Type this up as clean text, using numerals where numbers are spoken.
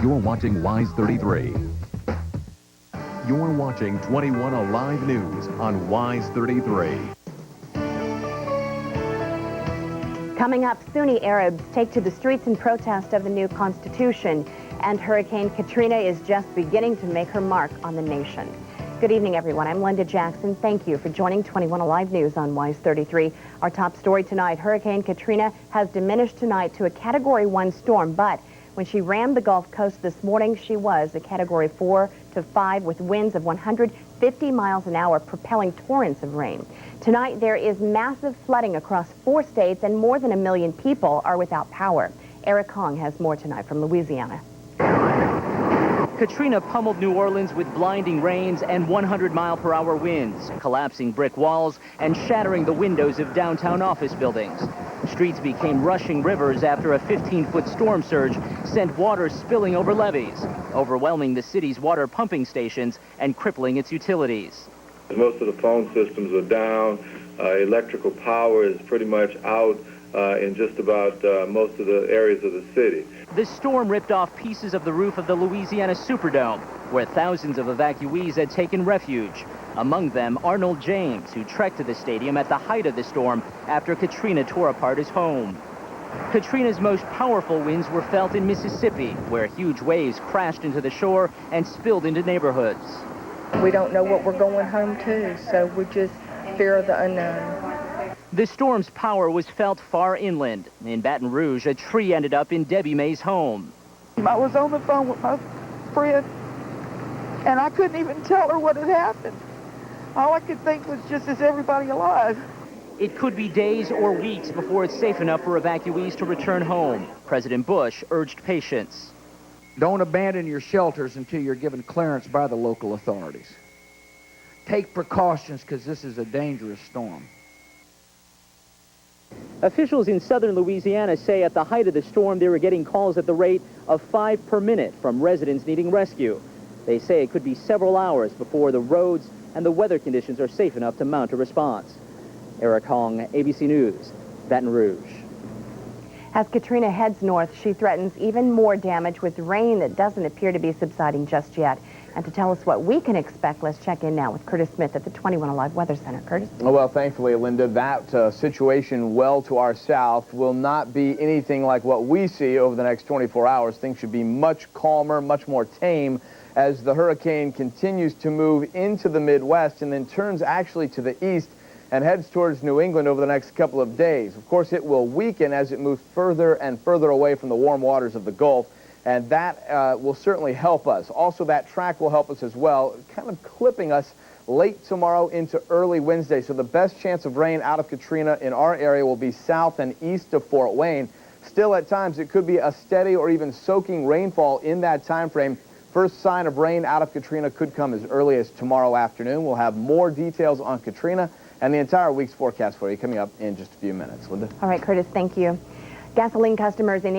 You're watching WISE33. You're watching 21Alive News on WISE33. Coming up, Sunni Arabs take to the streets in protest of the new constitution, and Hurricane Katrina is just beginning to make her mark on the nation. Good evening, everyone. I'm Linda Jackson. Thank you for joining 21Alive News on WISE33. Our top story tonight, Hurricane Katrina has diminished tonight to a Category 1 storm, but when she rammed the Gulf Coast this morning, she was a Category 4 to 5 with winds of 150 miles an hour, propelling torrents of rain. Tonight, there is massive flooding across 4 states, and more than 1 million people are without power. Eric Hong has more tonight from Louisiana. Katrina pummeled New Orleans with blinding rains and 100-mile-per-hour winds, collapsing brick walls and shattering the windows of downtown office buildings. Streets became rushing rivers after a 15-foot storm surge sent water spilling over levees, overwhelming the city's water pumping stations and crippling its utilities. Most of the phone systems are down. Electrical power is pretty much out in just about most of the areas of the city. The storm ripped off pieces of the roof of the Louisiana Superdome, where thousands of evacuees had taken refuge. Among them, Arnold James, who trekked to the stadium at the height of the storm after Katrina tore apart his home. Katrina's most powerful winds were felt in Mississippi, where huge waves crashed into the shore and spilled into neighborhoods. We don't know what we're going home to, so we just fear the unknown. The storm's power was felt far inland. In Baton Rouge, a tree ended up in Debbie Mae's home. I was on the phone with my friend, and I couldn't even tell her what had happened. All I could think was just, is everybody alive? It could be days or weeks before it's safe enough for evacuees to return home. President Bush urged patience. Don't abandon your shelters until you're given clearance by the local authorities. Take precautions because this is a dangerous storm. Officials in southern Louisiana say at the height of the storm they were getting calls at the rate of 5 per minute from residents needing rescue. They say it could be several hours before the roads and the weather conditions are safe enough to mount a response. Eric Hong, ABC News, Baton Rouge. As Katrina heads north, she threatens even more damage with rain that doesn't appear to be subsiding just yet. And to tell us what we can expect, let's check in now with Curtis Smith at the 21Alive Weather Center. Curtis? Well, thankfully, Linda, that situation well to our south will not be anything like what we see over the next 24 hours. Things should be much calmer, much more tame as the hurricane continues to move into the Midwest and then turns actually to the east and heads towards New England over the next couple of days. Of course, it will weaken as it moves further and further away from the warm waters of the Gulf. And that will certainly help us. Also, that track will help us as well, kind of clipping us late tomorrow into early Wednesday. So the best chance of rain out of Katrina in our area will be south and east of Fort Wayne. Still, at times, it could be a steady or even soaking rainfall in that time frame. First sign of rain out of Katrina could come as early as tomorrow afternoon. We'll have more details on Katrina and the entire week's forecast for you coming up in just a few minutes. Linda? All right, Curtis, thank you. Gasoline customers in